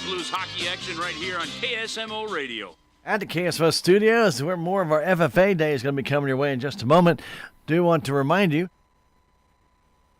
Blues hockey action right here on KSMO Radio. At the KSMO studios, where more of our FFA day is going to be coming your way in just a moment. Do want to remind you,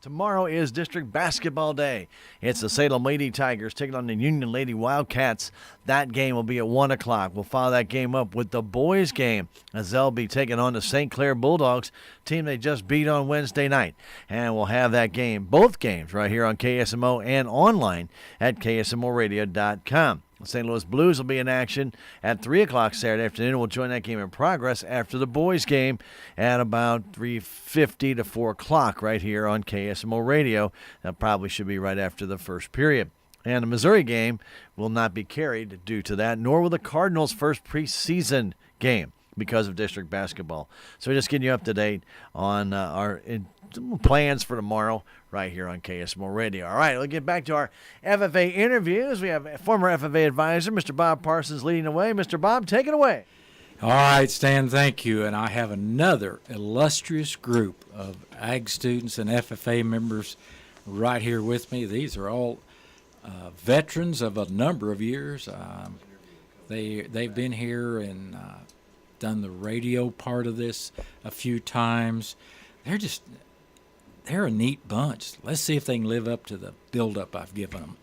tomorrow is District Basketball Day. It's the Salem Lady Tigers taking on the Union Lady Wildcats. That game will be at 1 o'clock. We'll follow that game up with the boys' game as they'll be taking on the St. Clair Bulldogs, team they just beat on Wednesday night. And we'll have that game, both games, right here on KSMO and online at KSMORadio.com. The St. Louis Blues will be in action at 3 o'clock Saturday afternoon. We'll join that game in progress after the boys' game at about 3:50 to 4 o'clock right here on KSMO Radio. That probably should be right after the first period. And the Missouri game will not be carried due to that, nor will the Cardinals' first preseason game because of district basketball. So we're just getting you up to date on our plans for tomorrow right here on KSMO Radio. All right, we'll get back to our FFA interviews. We have former FFA advisor, Mr. Bob Parsons, leading the way. Mr. Bob, take it away. All right, Stan, thank you. And I have another illustrious group of Ag students and FFA members right here with me. These are all veterans of a number of years. They've been here and done the radio part of this a few times. They're a neat bunch. Let's see if they can live up to the build-up I've given them.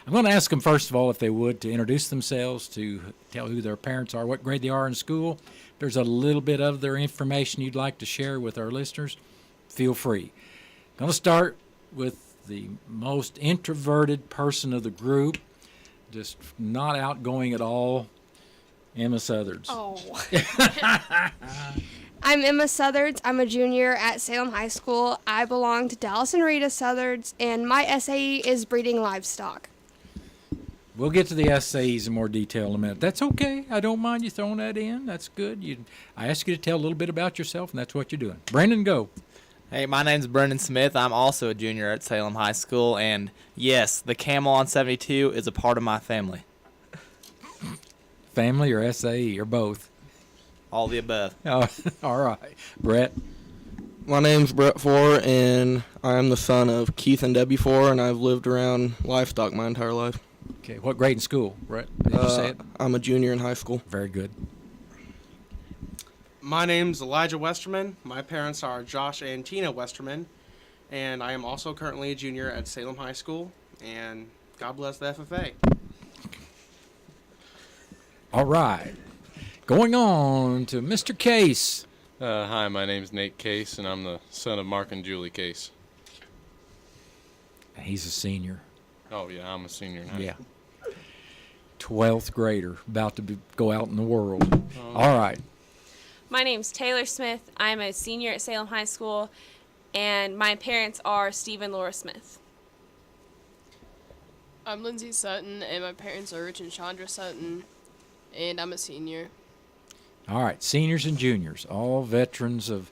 I'm going to ask them, first of all, if they would, to introduce themselves, to tell who their parents are, what grade they are in school. If there's a little bit of their information you'd like to share with our listeners, feel free. I'm going to start with the most introverted person of the group, just not outgoing at all, Emma Southards. Oh. I'm Emma Southards. I'm a junior at Salem High School. I belong to Dallas and Rita Southards, and my SAE is breeding livestock. We'll get to the SAEs in more detail in a minute. That's okay. I don't mind you throwing that in. That's good. I asked you to tell a little bit about yourself, and that's what you're doing. Brandon, go. Hey, my name's Brendan Smith. I'm also a junior at Salem High School, and yes, the camel on 72 is a part of my family. Family or SAE or both? All the above. Oh, all right. Brett? My name's Brett Four, and I'm the son of Keith and Debbie Four, and I've lived around livestock my entire life. Okay. What grade in school, Brett? Did you say it? I'm a junior in high school. Very good. My name's Elijah Westerman. My parents are Josh and Tina Westerman, and I am also currently a junior at Salem High School, and God bless the FFA. All right. Going on to Mr. Case. Hi, my name's Nate Case, and I'm the son of Mark and Julie Case. He's a senior. Oh, yeah, I'm a senior now. Yeah. 12th grader, about to go out in the world. All right. My name's Taylor Smith. I'm a senior at Salem High School, and my parents are Steve and Laura Smith. I'm Lindsay Sutton, and my parents are Rich and Chandra Sutton, and I'm a senior. All right, seniors and juniors, all veterans of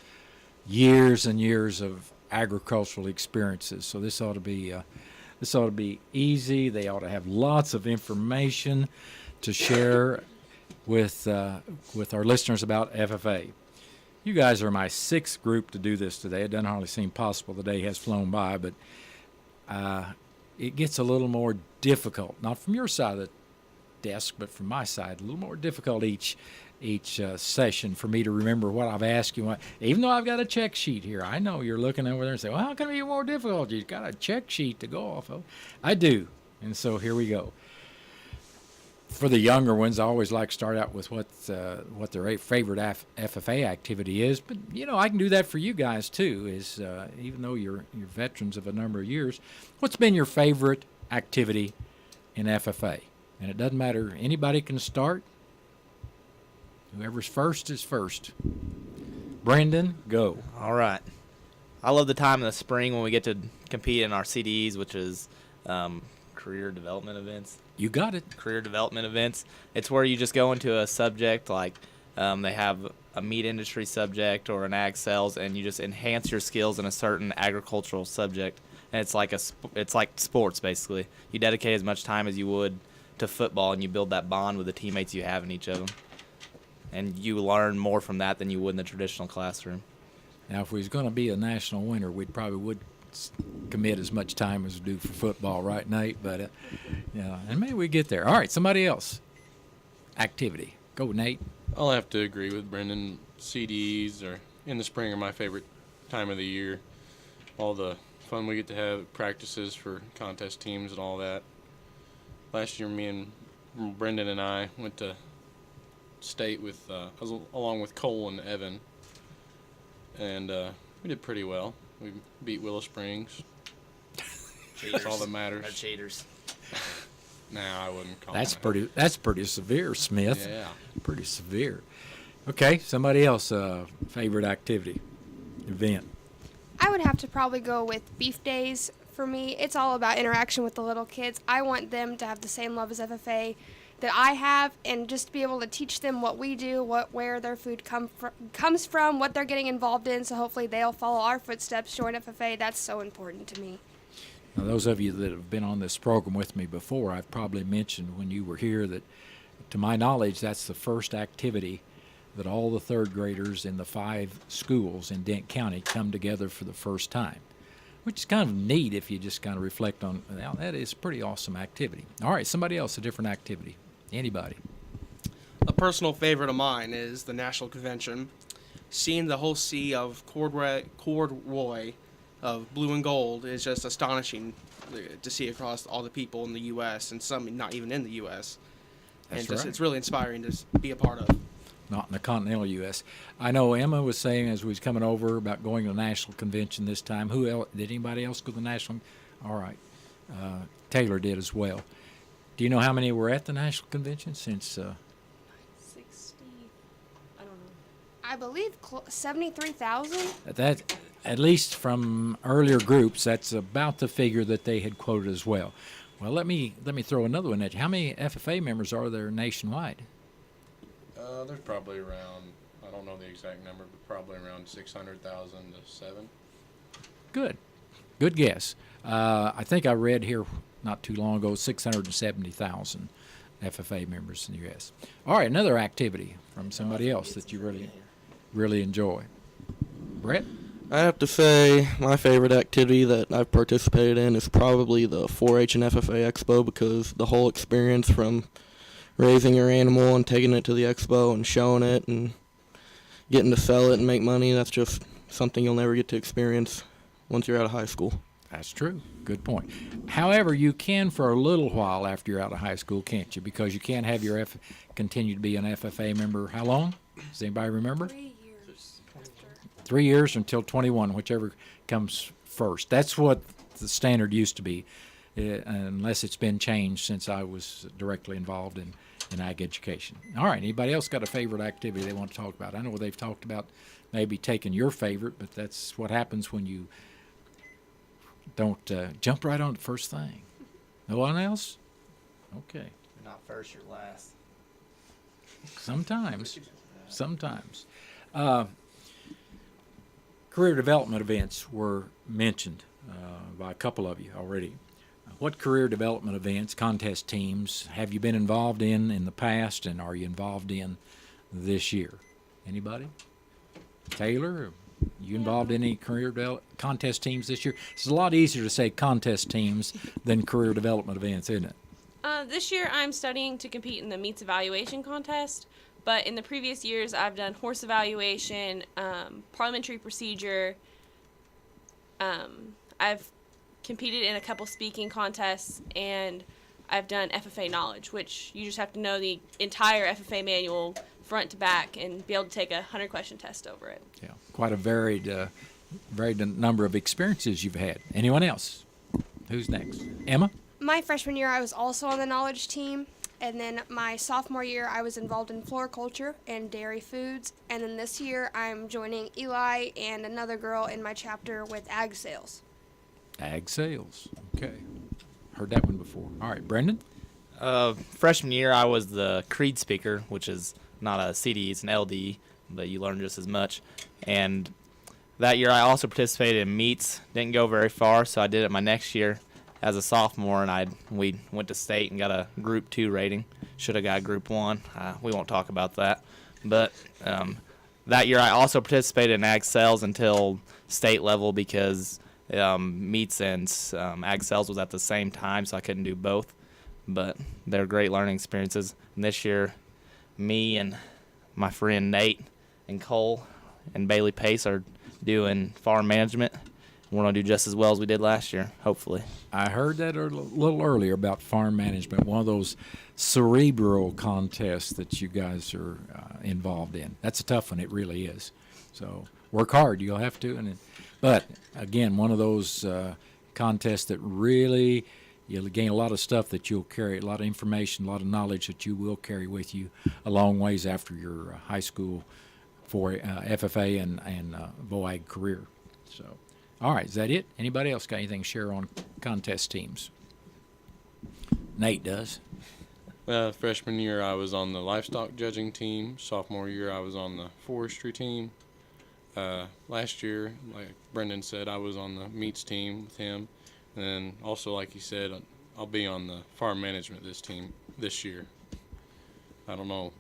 years and years of agricultural experiences. So this ought to be easy. They ought to have lots of information to share with our listeners about FFA. You guys are my sixth group to do this today. It doesn't hardly seem possible. The day has flown by, but it gets a little more difficult. Not from your side of the desk, but from my side, a little more difficult each session for me to remember what I've asked you. Even though I've got a check sheet here, I know you're looking over there and say, well, how can it be more difficult? You've got a check sheet to go off of. I do, and so here we go. For the younger ones, I always like to start out with what their favorite FFA activity is. But, I can do that for you guys, too, even though you're veterans of a number of years. What's been your favorite activity in FFA? And it doesn't matter. Anybody can start. Whoever's first is first. Brendan, go. All right. I love the time in the spring when we get to compete in our CDEs, which is career development events. You got it. Career development events. It's where you just go into a subject like they have a meat industry subject or an ag sales, and you just enhance your skills in a certain agricultural subject. And it's like sports, basically. You dedicate as much time as you would to football, and you build that bond with the teammates you have in each of them. And you learn more from that than you would in the traditional classroom. Now, if we was going to be a national winner, we probably would commit as much time as we do for football, right, Nate? But yeah, and maybe we get there. All right, somebody else. Activity. Go, Nate. I'll have to agree with Brendan. CDs or in the spring are my favorite time of the year. All the fun we get to have, practices for contest teams and all that. Last year, me and Brendan and I went to state with along with Cole and Evan, and we did pretty well. We beat Willow Springs. That's all that matters. They're cheaters. No, I wouldn't call That's them. That's pretty severe, Smith. Yeah. Pretty severe. Okay, somebody else. Favorite activity, event. I would have to probably go with beef days. For me, it's all about interaction with the little kids. I want them to have the same love as FFA that I have, and just to be able to teach them what we do, where their food comes from, what they're getting involved in. So hopefully they'll follow our footsteps, join FFA. That's so important to me. Now, those of you that have been on this program with me before, I've probably mentioned when you were here that, to my knowledge, that's the first activity that all the third graders in the 5 schools in Dent County come together for the first time, which is kind of neat if you just kind of reflect on, well, that is a pretty awesome activity. All right, somebody else, a different activity. Anybody? A personal favorite of mine is the National Convention. Seeing the whole sea of corduroy of blue and gold is just astonishing to see across all the people in the U.S. and some not even in the U.S. That's and just, right. It's really inspiring to be a part of. Not in the continental U.S. I know Emma was saying as we was coming over about going to the national convention this time. Who else? Did anybody else go to the national? All right. Taylor did as well. Do you know how many were at the national convention since? 60. I don't know. I believe 73,000. That, at least from earlier groups, that's about the figure that they had quoted as well. Well, let me throw another one at you. How many FFA members are there nationwide? There's probably around, I don't know the exact number, but probably around 600,000 to 7. Good guess. I think I read here not too long ago 670,000 FFA members in the U.S. All right, another activity from somebody else that you really enjoy. Brett? I have to say my favorite activity that I've participated in is probably the 4-H and FFA Expo, because the whole experience from raising your animal and taking it to the expo and showing it and getting to sell it and make money, that's just something you'll never get to experience once you're out of high school. That's true. Good point. However, you can for a little while after you're out of high school, can't you? Because you can't have your continue to be an FFA member. How long? Does anybody remember? 3 years. 3 years until 21, whichever comes first. That's what the standard used to be, unless it's been changed since I was directly involved in ag education. All right, anybody else got a favorite activity they want to talk about? I know they've talked about maybe taking your favorite, but that's what happens when you don't jump right on the first thing. No one else? Okay. You're not first, you're last. Sometimes. Career development events were mentioned by a couple of you already. What career development events, contest teams, have you been involved in the past, and are you involved in this year? Anybody? Taylor, you involved in any career contest teams this year? It's a lot easier to say contest teams than career development events, isn't it? This year I'm studying to compete in the meets evaluation contest, but in the previous years I've done horse evaluation, parliamentary procedure. I've competed in a couple speaking contests, and I've done FFA knowledge, which you just have to know the entire FFA manual front to back and be able to take a 100-question test over it. Yeah, quite a varied number of experiences you've had. Anyone else? Who's next? Emma? My freshman year, I was also on the knowledge team. And then my sophomore year, I was involved in floriculture and dairy foods. And then this year, I'm joining Eli and another girl in my chapter with ag sales. Ag sales. Okay. Heard that one before. All right, Brendan? Freshman year, I was the Creed speaker, which is not a CD, it's an LD, but you learn just as much. And that year, I also participated in meets. Didn't go very far, so I did it my next year as a sophomore, and we went to state and got a Group 2 rating. Should have got Group 1. We won't talk about that. But that year, I also participated in ag sales until state level, because meets and ag sales was at the same time, so I couldn't do both. But they're great learning experiences. And this year, me and my friend Nate and Cole and Bailey Pace are doing farm management. We're going to do just as well as we did last year, hopefully. I heard that a little earlier about farm management, one of those cerebral contests that you guys are involved in. That's a tough one. It really is. So work hard. You'll have to. But, again, one of those contests that really you'll gain a lot of stuff that you'll carry, a lot of information, a lot of knowledge that you will carry with you a long ways after your high school for FFA and VOAG career. So. All right, is that it? Anybody else got anything to share on contest teams? Nate does. Freshman year, I was on the livestock judging team. Sophomore year, I was on the forestry team. Last year, like Brendan said, I was on the meats team with him. And then also, like he said, I'll be on the farm management this year. I don't know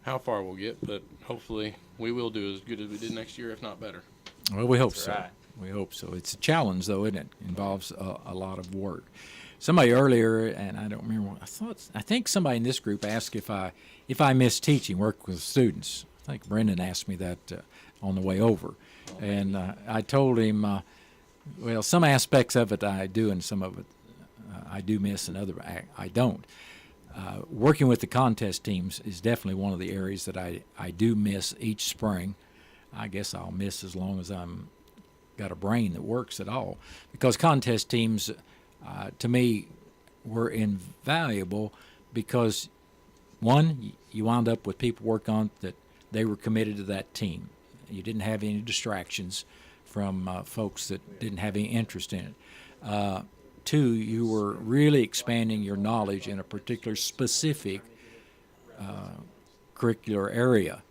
how far we'll get, but hopefully we will do as good as we did next year, if not better. Well, we hope That's so. right. We hope so. It's a challenge, though, isn't it? Involves a lot of work. Somebody earlier, and I don't remember what I think somebody in this group asked if I miss teaching, work with students. I think Brendan asked me that on the way over, and I told him, well, some aspects of it I do, and some of it I do miss, and other I don't. Working with the contest teams is definitely one of the areas that I do miss each spring. I guess I'll miss as long as I'm got a brain that works at all, because contest teams to me were invaluable because, one, you wound up with people work on that they were committed to that team. You didn't have any distractions from folks that didn't have any interest in it. Two, you were really expanding your knowledge in a particular specific curricular area.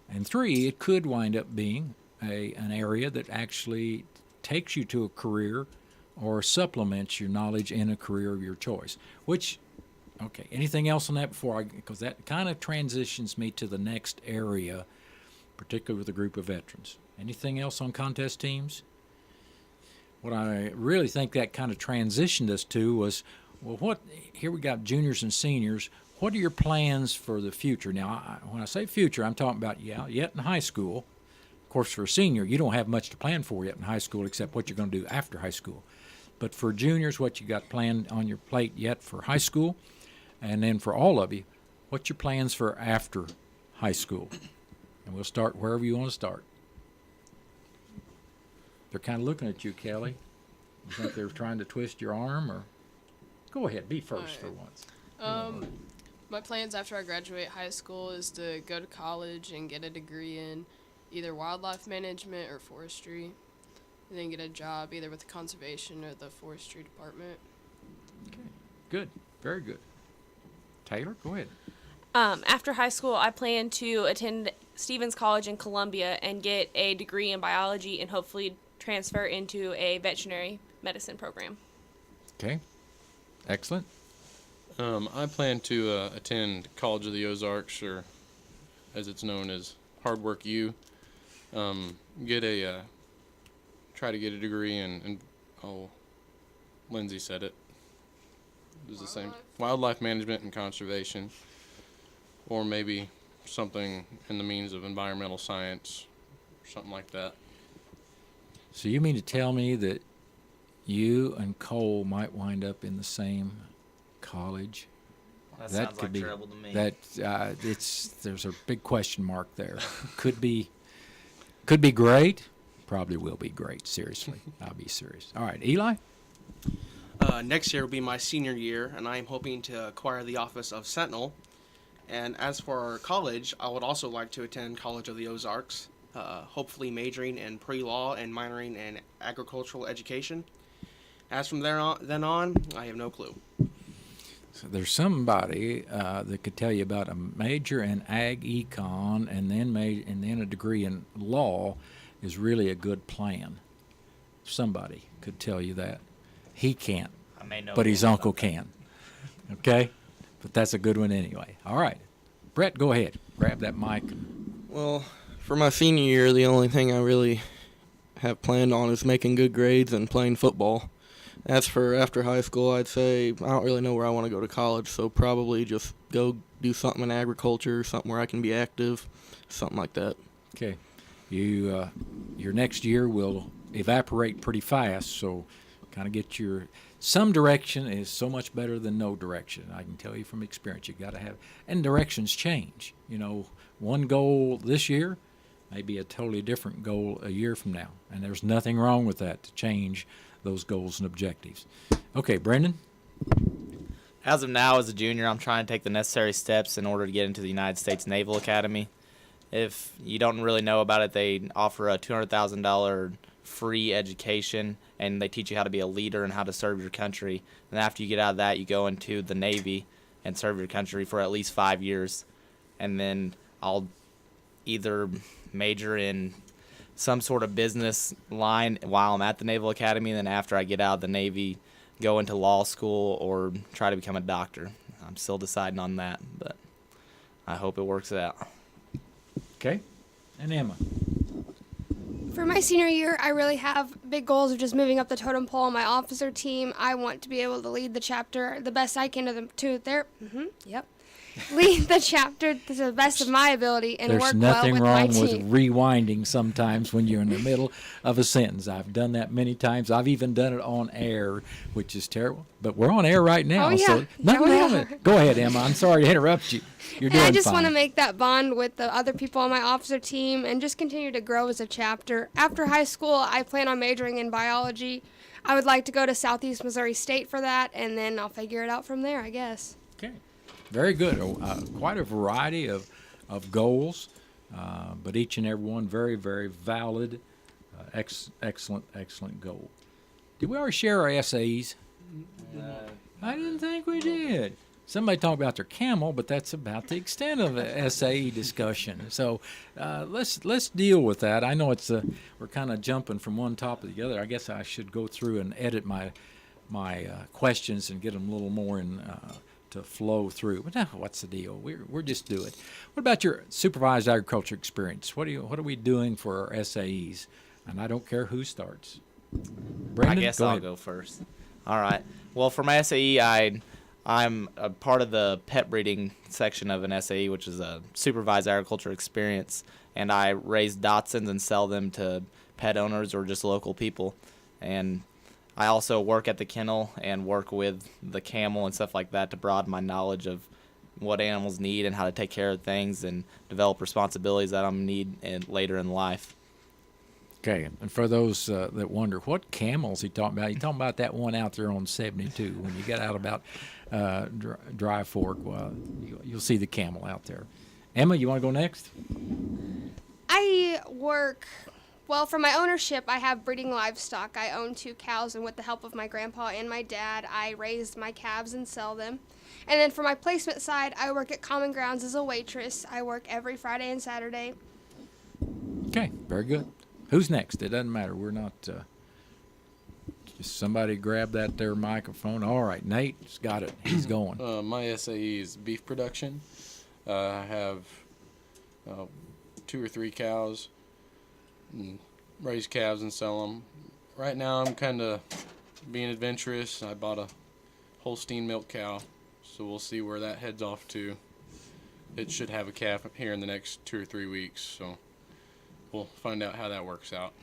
And three, it could wind up being an area that actually takes you to a career or supplements your knowledge in a career of your choice. Which, okay, anything else on that before because that kind of transitions me to the next area, particularly with a group of veterans. Anything else on contest teams? What I really think that kind of transitioned us to was, well, here we got juniors and seniors. What are your plans for the future? Now, when I say future, I'm talking about, yet in high school. Of course, for a senior, you don't have much to plan for yet in high school except what you're going to do after high school. But for juniors, what you got planned on your plate yet for high school? And then for all of you, what's your plans for after high school? And we'll start wherever you want to start. They're kind of looking at you, Kelly. You think they're trying to twist your arm, or go ahead, be first for once. My plans after I graduate high school is to go to college and get a degree in either wildlife management or forestry, and then get a job either with the conservation or the forestry department. Okay, good, very good. Taylor, go ahead. After high school, I plan to attend Stevens College in Columbia and get a degree in biology and hopefully transfer into a veterinary medicine program. Okay, excellent. I plan to attend College of the Ozarks, or as it's known as Hard Work U. Try to get a degree in Lindsay said it. It was the same. Wildlife management and conservation, or maybe something in the means of environmental science, or something like that. So you mean to tell me that you and Cole might wind up in the same college? That sounds like trouble to me. There's a big question mark there. Could be great. Probably will be great. Seriously, I'll be serious. All right, Eli. Next year will be my senior year, and I am hoping to acquire the office of Sentinel. And as for college, I would also like to attend College of the Ozarks, hopefully majoring in pre-law and minoring in agricultural education. As from then on, I have no clue. So there's somebody that could tell you about a major in ag econ and then a degree in law is really a good plan. Somebody could tell you that. He can't, I may know but his more uncle about that. can. Okay? But that's a good one anyway. All right. Brett, go ahead. Grab that mic. Well, for my senior year, the only thing I really have planned on is making good grades and playing football. As for after high school, I'd say I don't really know where I want to go to college, so probably just go do something in agriculture, something where I can be active, something like that. Okay. Your next year will evaporate pretty fast, so kind of get some direction is so much better than no direction. I can tell you from experience, you got to have, and directions change. One goal this year may be a totally different goal a year from now, and there's nothing wrong with that to change those goals and objectives. Okay, Brendan? As of now, as a junior, I'm trying to take the necessary steps in order to get into the United States Naval Academy. If you don't really know about it, they offer a $200,000 free education, and they teach you how to be a leader and how to serve your country. And after you get out of that, you go into the Navy and serve your country for at least 5 years. And then I'll either major in some sort of business line while I'm at the Naval Academy, and then after I get out of the Navy, go into law school or try to become a doctor. I'm still deciding on that, but I hope it works out. Okay. And Emma? For my senior year, I really have big goals of just moving up the totem pole on my officer team. I want to be able to lead the chapter the best I can lead the chapter to the best of my ability and work well with my team. There's nothing wrong with rewinding sometimes when you're in the middle of a sentence. I've done that many times. I've even done it on air, which is terrible. But we're on air right now, so nothing wrong with it. Go ahead, Emma. I'm sorry to interrupt you. You're doing fine. I just want to make that bond with the other people on my officer team and just continue to grow as a chapter. After high school, I plan on majoring in biology. I would like to go to Southeast Missouri State for that, and then I'll figure it out from there, I guess. Okay. Very good. Quite a variety of goals, but each and every one very, very valid, excellent goal. Did we already share our essays? I didn't think we did. Somebody talked about their camel, but that's about the extent of the SAE discussion. So let's deal with that. I know we're kind of jumping from one topic to the other. I guess I should go through and edit my questions and get them a little more to flow through. But what's the deal? We're just doing it. What about your supervised agriculture experience? What are we doing for our SAEs? And I don't care who starts. Brandon, I guess I'll go first. All right. Well, for my SAE, I'm a part of the pet breeding section of an SAE, which is a supervised agriculture experience, and I raise Dachshunds and sell them to pet owners or just local people. And I also work at the kennel and work with the camel and stuff like that to broaden my knowledge of what animals need and how to take care of things and develop responsibilities that I'm need later in life. Okay, and for those that wonder, what camels he talking about? He talking about that one out there on 72. When you get out about Dry Fork, you'll see the camel out there. Emma, you want to go next? For my ownership, I have breeding livestock. I own 2 cows, and with the help of my grandpa and my dad, I raise my calves and sell them. And then for my placement side, I work at Common Grounds as a waitress. I work every Friday and Saturday. Okay, very good. Who's next? It doesn't matter. We're not. Just somebody grab that there microphone. All right, Nate's got it. He's going. My SAE is beef production. I have 2 or 3 cows. And raise calves and sell them. Right now, I'm kind of being adventurous. I bought a Holstein milk cow, so we'll see where that heads off to. It should have a calf here in the next 2 or 3 weeks, so we'll find out how that works out.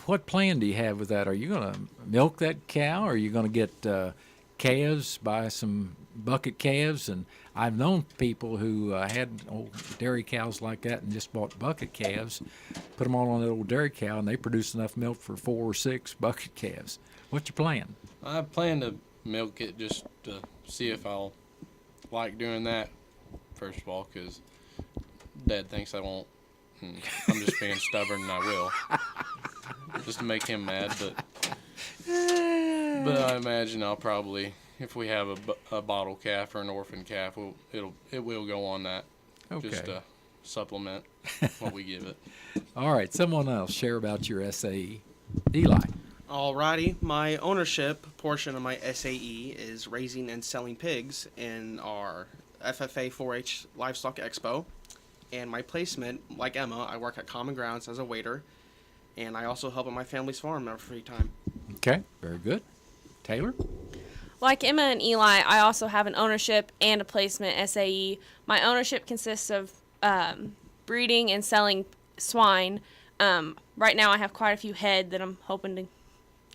What plan do you have with that? Are you going to milk that cow, or are you going to get calves, buy some bucket calves? And I've known people who had old dairy cows like that and just bought bucket calves, put them all on that old dairy cow, and they produce enough milk for 4 or 6 bucket calves. What's your plan? I plan to milk it just to see if I'll like doing that, first of all, because Dad thinks I won't. I'm just being stubborn, and I will, just to make him mad. But I imagine I'll probably, if we have a bottle calf or an orphan calf, it will go on that, just to supplement what we give it. All right, someone else share about your SAE. Eli. Alrighty, my ownership portion of my SAE is raising and selling pigs in our FFA 4-H Livestock Expo. And my placement, like Emma, I work at Common Grounds as a waiter. and I also help at my family's farm in my free time. Okay, very good. Taylor? Like Emma and Eli, I also have an ownership and a placement SAE. My ownership consists of breeding and selling swine. Right now I have quite a few head that I'm hoping to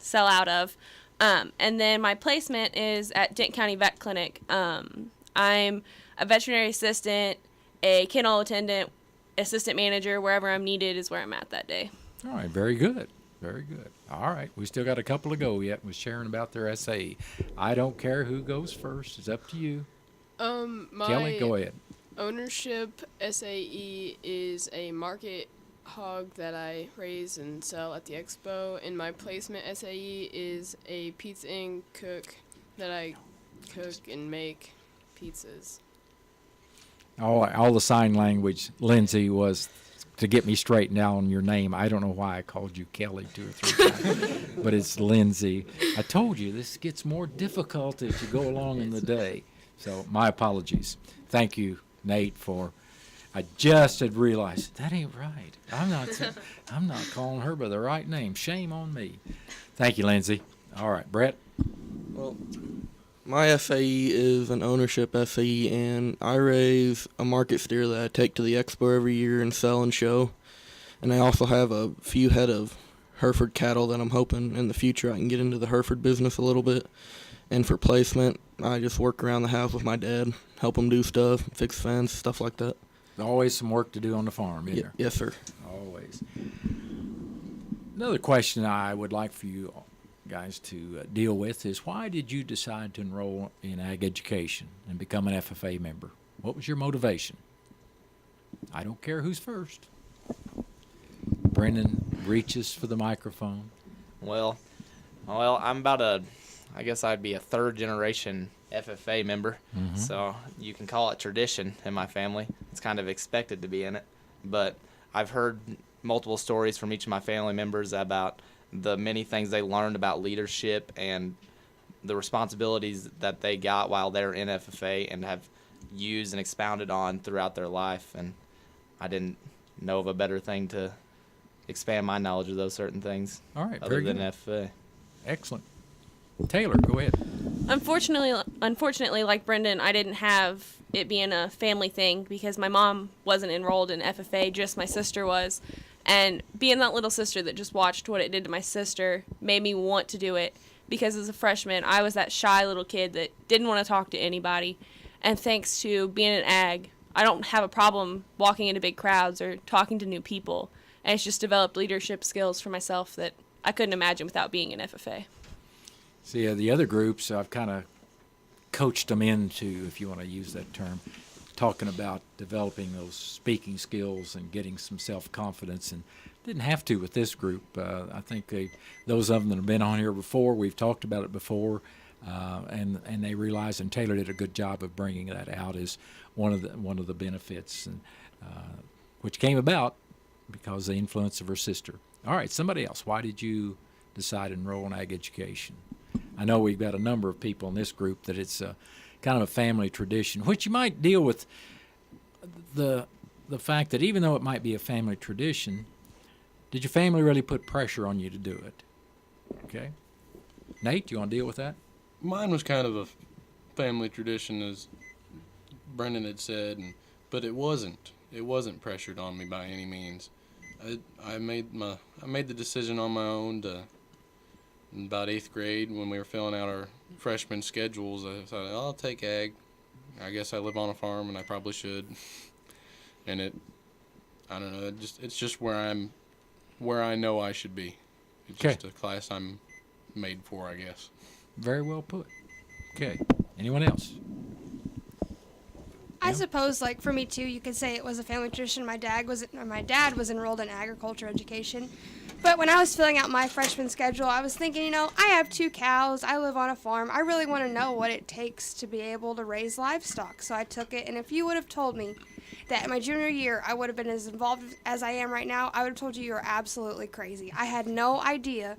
sell out of. And then my placement is at Dent County Vet Clinic. I'm a veterinary assistant, a kennel attendant, assistant manager. Wherever I'm needed is where I'm at that day. All right, very good. Very good. All right, we still got a couple to go yet with sharing about their SAE. I don't care who goes first. It's up to you. My Kelly, go ahead. ownership SAE is a market hog that I raise and sell at the expo, and my placement SAE is a pizza and cook that I cook and make pizzas. All the sign language, Lindsay, was to get me straightened out on your name. I don't know why I called you Kelly 2 or 3 times, but it's Lindsay. I told you this gets more difficult as you go along in the day. So my apologies. Thank you, Nate, for. I just had realized that ain't right. I'm not calling her by the right name. Shame on me. Thank you, Lindsay. All right, Brett. Well, my FAE is an ownership FAE, and I raise a market steer that I take to the expo every year and sell and show. And I also have a few head of Hereford cattle that I'm hoping in the future I can get into the Hereford business a little bit. And for placement, I just work around the house with my dad, help him do stuff, fix fence, stuff like that. Always some work to do on the farm, isn't there? Yes, sir. Always. Another question I would like for you guys to deal with is, why did you decide to enroll in ag education and become an FFA member? What was your motivation? I don't care who's first. Brendan reaches for the microphone. Well, I guess I'd be a third generation FFA member. Mm-hmm. So you can call it tradition in my family. It's kind of expected to be in it. But I've heard multiple stories from each of my family members about the many things they learned about leadership and the responsibilities that they got while they're in FFA and have used and expounded on throughout their life. And I didn't know of a better thing to expand my knowledge of those certain things. All right, other very than good. FFA. Excellent. Taylor, go ahead. Unfortunately, like Brendan, I didn't have it being a family thing because my mom wasn't enrolled in FFA, just my sister was. And being that little sister that just watched what it did to my sister made me want to do it, because as a freshman, I was that shy little kid that didn't want to talk to anybody. And thanks to being an ag, I don't have a problem walking into big crowds or talking to new people. And it's just developed leadership skills for myself that I couldn't imagine without being in FFA. See, the other groups, I've kind of coached them into, if you want to use that term, talking about developing those speaking skills and getting some self-confidence, and didn't have to with this group. I think those of them that have been on here before, we've talked about it before, and they realize, and Taylor did a good job of bringing that out as one of the benefits, and which came about because of the influence of her sister. All right, somebody else. Why did you decide to enroll in ag education? I know we've got a number of people in this group that it's kind of a family tradition, which you might deal with the fact that even though it might be a family tradition, did your family really put pressure on you to do it? Okay. Nate, do you want to deal with that? Mine was kind of a family tradition, as Brendan had said, but it wasn't. It wasn't pressured on me by any means. I made the decision on my own in about 8th grade when we were filling out our freshman schedules. I thought, I'll take ag. I guess I live on a farm and I probably should. And I don't know, it's just where I know I should be. It's just a class I'm made for, I guess. Very well put. Okay. Anyone else? I suppose, like, for me too, you could say it was a family tradition. My dad was enrolled in agriculture education, but when I was filling out my freshman schedule, I was thinking, I have 2 cows, I live on a farm, I really want to know what it takes to be able to raise livestock. So I took it, and if you would have told me that my junior year I would have been as involved as I am right now, I would have told you are absolutely crazy. I had no idea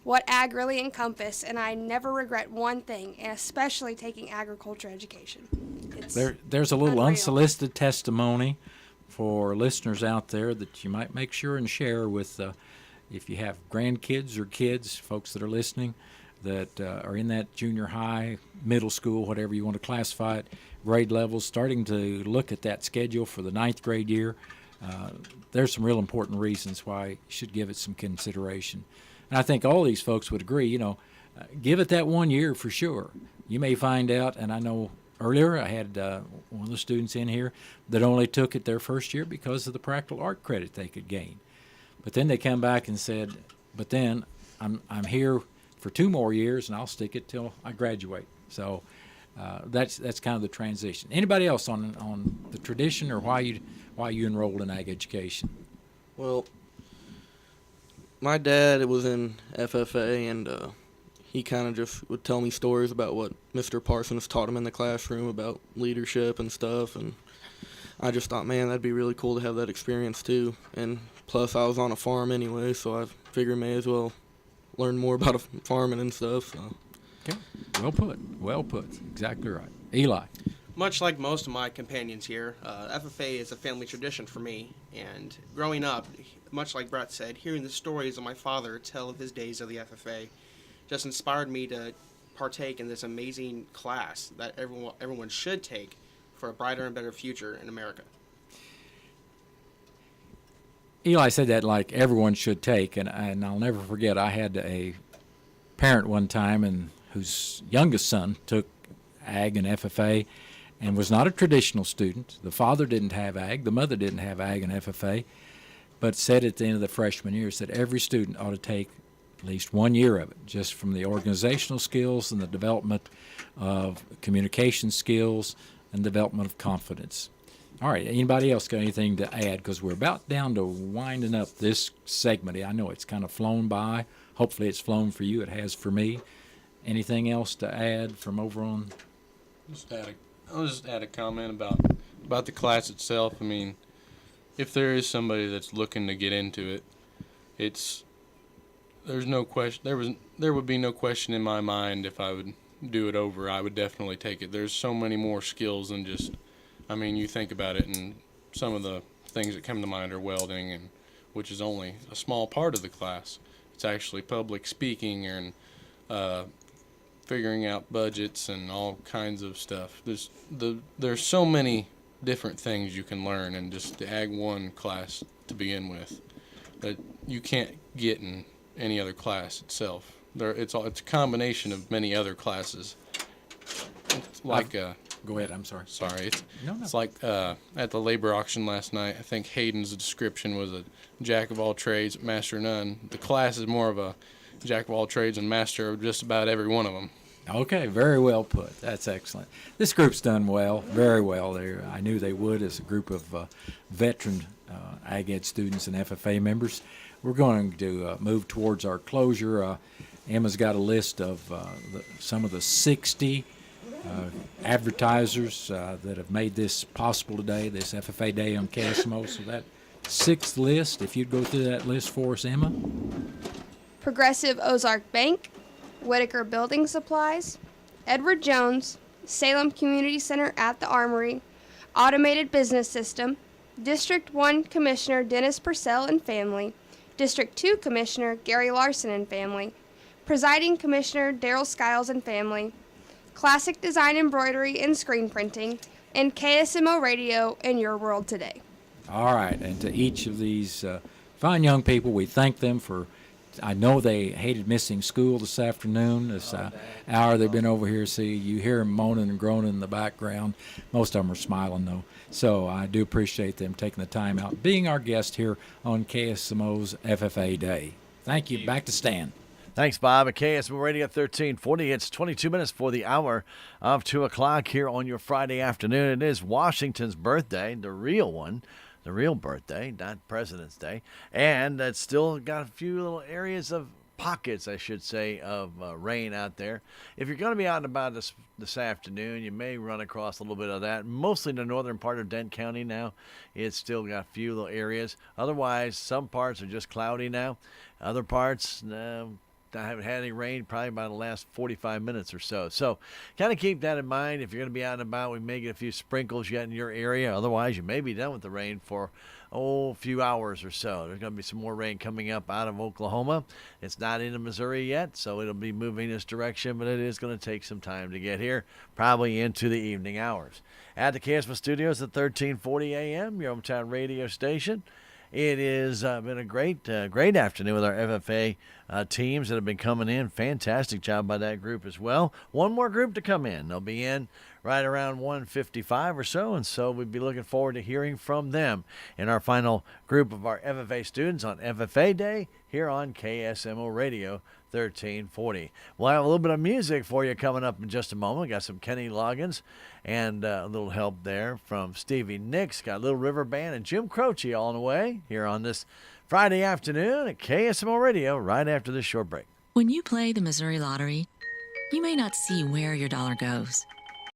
what ag really encompassed, and I never regret one thing, and especially taking agriculture education. There's a little unreal. unsolicited testimony for listeners out there that you might make sure and share with if you have grandkids or kids, folks that are listening, that are in that junior high, middle school, whatever you want to classify it, grade levels, starting to look at that schedule for the ninth grade year, there's some real important reasons why you should give it some consideration. And I think all these folks would agree, give it that 1 year for sure. You may find out, and I know earlier I had one of the students in here that only took it their first year because of the practical art credit they could gain. But then they come back and said, but then I'm here for 2 more years, and I'll stick it till I graduate. So that's kind of the transition. Anybody else on the tradition or why you enrolled in ag education? Well, my dad was in FFA, and he kind of just would tell me stories about what Mr. Parsons taught him in the classroom about leadership and stuff, and I just thought, man, that'd be really cool to have that experience too. And plus, I was on a farm anyway, so I figured may as well learn more about farming and stuff. So. Okay, well put, exactly right. Eli. Much like most of my companions here, FFA is a family tradition for me. And growing up, much like Brett said, hearing the stories of my father tell of his days of the FFA just inspired me to partake in this amazing class that everyone should take for a brighter and better future in America. Eli said that like everyone should take, and I'll never forget, I had a parent one time and whose youngest son took ag and FFA and was not a traditional student. The father didn't have ag, the mother didn't have ag and FFA, but said at the end of the freshman year that every student ought to take at least 1 year of it, just from the organizational skills and the development of communication skills and development of confidence. All right, anybody else got anything to add? Because we're about down to winding up this segment. I know it's kind of flown by. Hopefully it's flown for you. It has for me. Anything else to add from over on? I'll just add a comment about the class itself. I mean, if there is somebody that's looking to get into it, there's no question. There would be no question in my mind if I would do it over. I would definitely take it. There's so many more skills than just. I mean, you think about it, and some of the things that come to mind are welding, and which is only a small part of the class. It's actually public speaking and figuring out budgets and all kinds of stuff. There's so many different things you can learn in just the Ag 1 class to begin with that you can't get in any other class itself. It's a combination of many other classes. It's like Go ahead, I'm sorry. Sorry. No. It's like at the labor auction last night, I think Hayden's description was a jack of all trades, master of none. The class is more of a jack of all trades and master of just about every one of them. Okay, very well put. That's excellent. This group's done well, very well. I knew they would as a group of veteran Ag Ed students and FFA members. We're going to move towards our closure. Emma's got a list of some of the 60 advertisers that have made this possible today, this FFA Day on KSMO. So that 6th list, if you'd go through that list for us, Emma. Progressive Ozark Bank, Whitaker Building Supplies, Edward Jones, Salem Community Center at the Armory, Automated Business System, District 1 Commissioner Dennis Purcell and family, District 2 Commissioner Gary Larson and family, Presiding Commissioner Daryl Skiles and family, Classic Design Embroidery and Screen Printing, and KSMO Radio and Your World Today. All right, and to each of these fine young people, we thank them for, I know they hated missing school this afternoon, this hour they've been over here. See, you hear them moaning and groaning in the background. Most of them are smiling, though. So I do appreciate them taking the time out, being our guest here on KSMO's FFA Day. Thank you. Back to Stan. Thanks, Bob. At KSMO Radio 1340, it's 22 minutes for the hour of 2 o'clock here on your Friday afternoon. It is Washington's birthday, the real one, the real birthday, not President's Day. And it's still got a few little areas of pockets, I should say, of rain out there. If you're going to be out and about this afternoon, you may run across a little bit of that. Mostly the northern part of Dent County now. It's still got a few little areas. Otherwise, some parts are just cloudy now. Other parts, I haven't had any rain probably about the last 45 minutes or so. So kind of keep that in mind. If you're going to be out and about, we may get a few sprinkles yet in your area. Otherwise, you may be done with the rain for a few hours or so. There's going to be some more rain coming up out of Oklahoma. It's not into Missouri yet, so it'll be moving this direction, but it is going to take some time to get here, probably into the evening hours. At the KSMO Studios at 1340 a.m., your hometown radio station. It has been a great afternoon with our FFA teams that have been coming in. Fantastic job by that group as well. One more group to come in. They'll be in right around 1:55 or so, and so we'll be looking forward to hearing from them in our final group of our FFA students on FFA Day here on KSMO Radio 1340. We'll have a little bit of music for you coming up in just a moment. We got some Kenny Loggins and a little help there from Stevie Nicks. Got Little River Band and Jim Croce all in the way here on this Friday afternoon at KSMO Radio right after this short break. When you play the Missouri Lottery, you may not see where your dollar goes,